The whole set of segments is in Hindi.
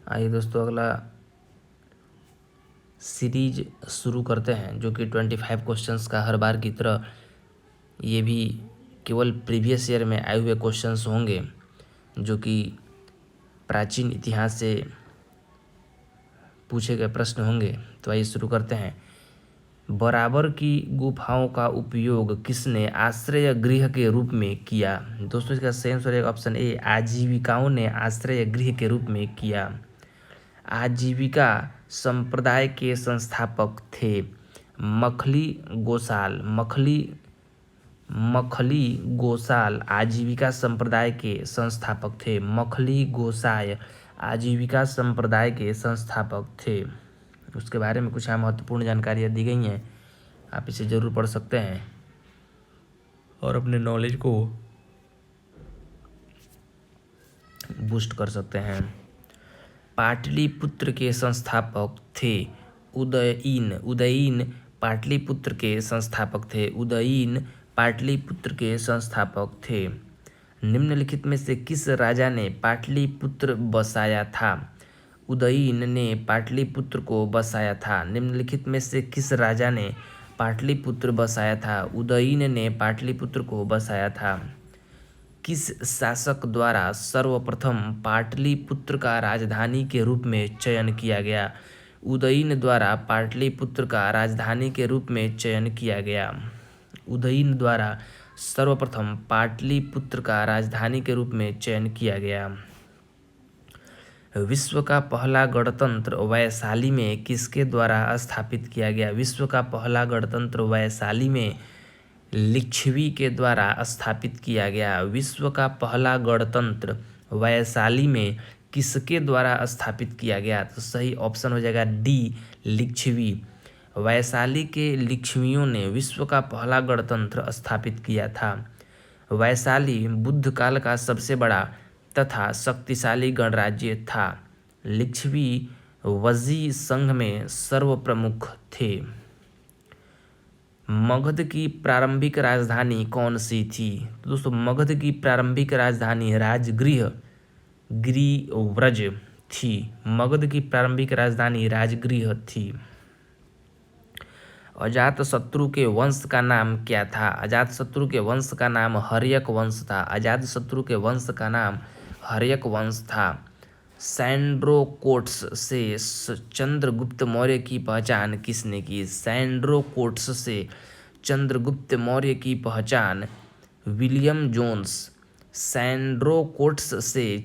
आइए दोस्तों, अगला सीरीज शुरू करते हैं जो कि 25 क्वेश्चंस का हर बार की तरह ये भी केवल प्रीवियस ईयर में आए हुए क्वेश्चंस होंगे जो कि प्राचीन इतिहास से पूछे गए प्रश्न होंगे। तो आइए शुरू करते हैं। बराबर की गुफाओं का उपयोग किसने आश्रय गृह के रूप में किया? दोस्तों इसका सही आंसर है ऑप्शन ए, आजीविकाओं ने आश्रय गृह के रूप में किया। आजीविका संप्रदाय के संस्थापक थे मखली गोसाल। मखली गोसाल आजीविका संप्रदाय के संस्थापक थे। मखली गोसाय आजीविका संप्रदाय के संस्थापक थे। उसके बारे में कुछ महत्वपूर्ण जानकारियाँ दी गई हैं, आप इसे ज़रूर पढ़ सकते हैं और अपने नॉलेज को बूस्ट कर सकते हैं। पाटलिपुत्र के संस्थापक थे उदयीन पाटलिपुत्र के संस्थापक थे। उदयीन पाटलिपुत्र के संस्थापक थे। निम्नलिखित में से किस राजा ने पाटलिपुत्र बसाया था? उदयीन ने पाटलिपुत्र को बसाया था। निम्नलिखित में से किस राजा ने पाटलिपुत्र बसाया था? उदयीन ने पाटलिपुत्र को बसाया था। किस शासक द्वारा सर्वप्रथम पाटलिपुत्र का राजधानी के रूप में चयन किया गया? उदयीन द्वारा पाटलिपुत्र का राजधानी के रूप में चयन किया गया। उदयीन द्वारा सर्वप्रथम पाटलिपुत्र का राजधानी के रूप में चयन किया गया। विश्व का पहला गणतंत्र वैशाली में किसके द्वारा स्थापित किया गया? विश्व का पहला गणतंत्र वैशाली में लिच्छवी के द्वारा स्थापित किया गया। विश्व का पहला गणतंत्र वैशाली में किसके द्वारा स्थापित किया गया? तो सही ऑप्शन हो जाएगा डी, लिच्छवी। वैशाली के लिच्छवियों ने विश्व का पहला गणतंत्र स्थापित किया था। वैशाली बुद्ध काल का सबसे बड़ा तथा शक्तिशाली गणराज्य था। लिच्छवी वजी संघ में सर्वप्रमुख थे। मगध की प्रारंभिक राजधानी कौन सी थी? तो दोस्तों मगध की प्रारंभिक राजधानी राजगृह गिरिव्रज थी। मगध की प्रारंभिक राजधानी राजगृह थी। अजातशत्रु के वंश का नाम क्या था? अजातशत्रु के वंश का नाम हर्यक वंश था। अजातशत्रु के वंश का नाम हर्यक वंश था। सैंड्रोकोट्स से चंद्रगुप्त मौर्य की पहचान किसने की? सैंड्रोकोट्स से चंद्रगुप्त मौर्य की पहचान विलियम जोन्स। सैंड्रोकोट्स से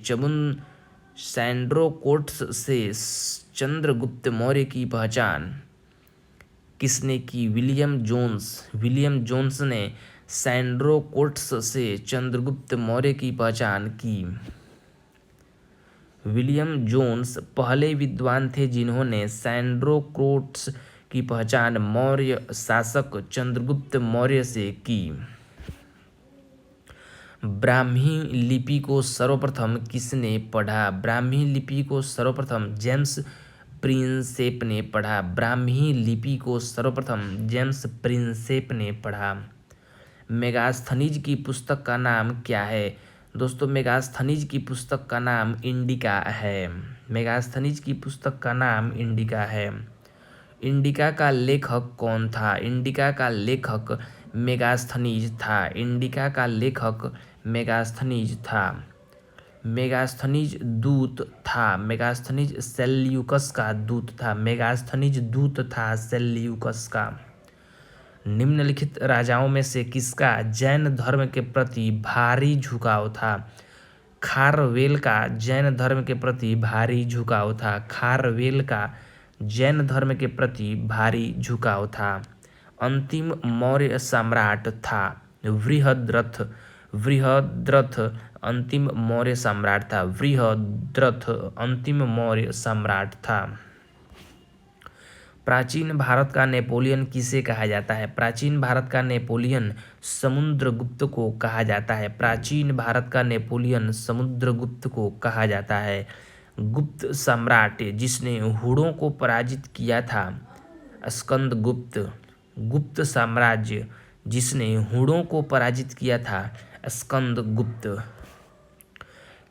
चंद्रगुप्त मौर्य की पहचान किसने की? William Jones. विलियम जोन्स ने सैंड्रोकोट्स से चंद्रगुप्त मौर्य की पहचान की। विलियम जोन्स पहले विद्वान थे जिन्होंने सैंड्रोकोट्स की पहचान मौर्य शासक चंद्रगुप्त मौर्य से की। ब्राह्मी लिपि को सर्वप्रथम किसने पढ़ा? ब्राह्मी लिपि को सर्वप्रथम जेम्स प्रिंसेप ने पढ़ा। ब्राह्मी लिपि को सर्वप्रथम जेम्स प्रिंसेप ने पढ़ा। मेगास्थनीज की पुस्तक का नाम क्या है? दोस्तों मेगास्थनीज की पुस्तक का नाम इंडिका है। मेगास्थनीज की पुस्तक का नाम इंडिका है। इंडिका का लेखक कौन था? इंडिका का लेखक मेगास्थनीज था। इंडिका का लेखक मेगास्थनीज था। मेगास्थनीज दूत था। मेगास्थनीज सेल्यूकस का दूत था। मेगास्थनीज दूत था सेल्यूकस का। निम्नलिखित राजाओं में से किसका जैन धर्म के प्रति भारी झुकाव था? खारवेल का जैन धर्म के प्रति भारी झुकाव था। खारवेल का जैन धर्म के प्रति भारी झुकाव था। अंतिम मौर्य सम्राट था बृहद्रथ। बृहद्रथ अंतिम मौर्य सम्राट था। बृहद्रथ अंतिम मौर्य सम्राट था। प्राचीन भारत का नेपोलियन किसे कहा जाता है? प्राचीन भारत का नेपोलियन समुद्रगुप्त को कहा जाता है। प्राचीन भारत का नेपोलियन समुद्रगुप्त को कहा जाता है। गुप्त सम्राट जिसने हुड़ों को पराजित किया था स्कंदगुप्त। गुप्त साम्राज्य जिसने हुड़ों को पराजित किया था स्कंदगुप्त।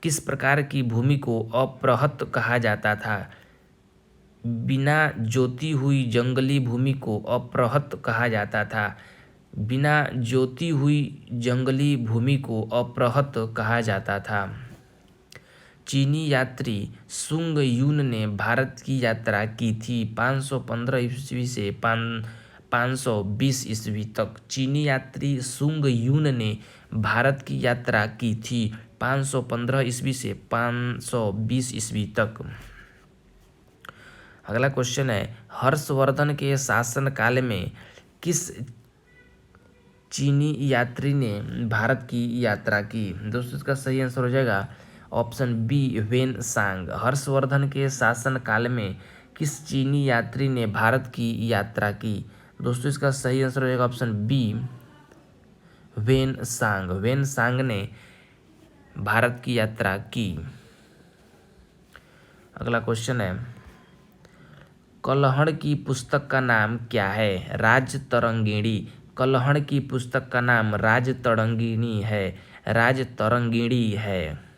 किस प्रकार की भूमि को अपृहत कहा जाता था? बिना जोती हुई जंगली भूमि को अपृहत कहा जाता था। बिना जोती हुई जंगली भूमि को अपृहत कहा जाता था। चीनी यात्री सुंग यून ने भारत की यात्रा की थी 515 ईस्वी से 520 ईस्वी तक। चीनी यात्री सुंग यून ने भारत की यात्रा की थी 515 ईस्वी से 520 ईस्वी तक। अगला क्वेश्चन है, हर्षवर्धन के शासनकाल में किस चीनी यात्री ने भारत की यात्रा की? दोस्तों इसका सही आंसर हो जाएगा ऑप्शन बी, वेन सांग। हर्षवर्धन के शासनकाल में किस चीनी यात्री ने भारत की यात्रा की? दोस्तों इसका सही आंसर हो जाएगा option B, Hiuen Tsang. Hiuen Tsang ने भारत की यात्रा की। अगला क्वेश्चन है, कल्हड़ की पुस्तक का नाम क्या है? राजतरंगिणी। कल्हड़ की पुस्तक का नाम राजतरंगिणी है। राजतरंगिणी है।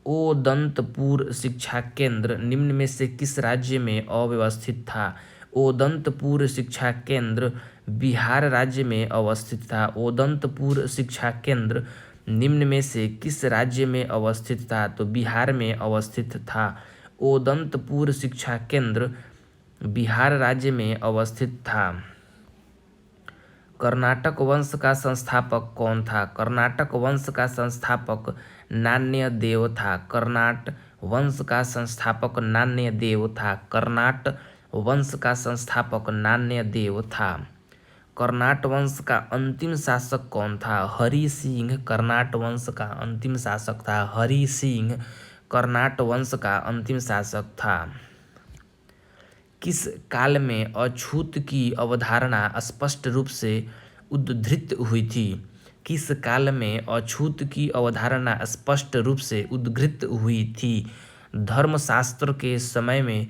ओदंतपुर शिक्षा केंद्र निम्न में से किस राज्य में अवस्थित था? ओदंतपुर शिक्षा केंद्र बिहार राज्य में अवस्थित था। ओदंतपुर शिक्षा केंद्र निम्न में से किस राज्य में अवस्थित था? तो बिहार में अवस्थित था। ओदंतपुर शिक्षा केंद्र बिहार राज्य में अवस्थित था। कर्नाटक वंश का संस्थापक कौन था? कर्नाटक वंश का संस्थापक नान्यदेव था। कर्नाट वंश का संस्थापक नान्यदेव था। कर्नाट वंश का संस्थापक नान्यदेव था। कर्नाट वंश का अंतिम शासक कौन था? हरि सिंह कर्नाट वंश का अंतिम शासक था। हरि सिंह कर्नाट वंश का अंतिम शासक था। किस काल में अछूत की अवधारणा स्पष्ट रूप से उद्धृत हुई थी? किस काल में अछूत की अवधारणा स्पष्ट रूप से उद्धृत हुई थी? धर्मशास्त्र के समय में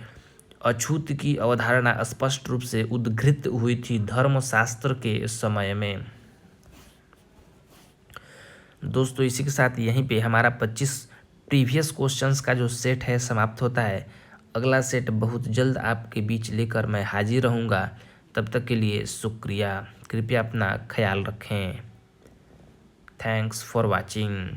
अछूत की अवधारणा स्पष्ट रूप से उद्धृत हुई थी। धर्मशास्त्र के समय में। दोस्तों इसी के साथ यहीं पे हमारा 25 प्रीवियस क्वेश्चंस का जो सेट है समाप्त होता है। अगला सेट बहुत जल्द आपके बीच लेकर मैं हाजिर रहूँगा। तब तक के लिए शुक्रिया। कृपया अपना ख्याल रखें। Thanks for watching.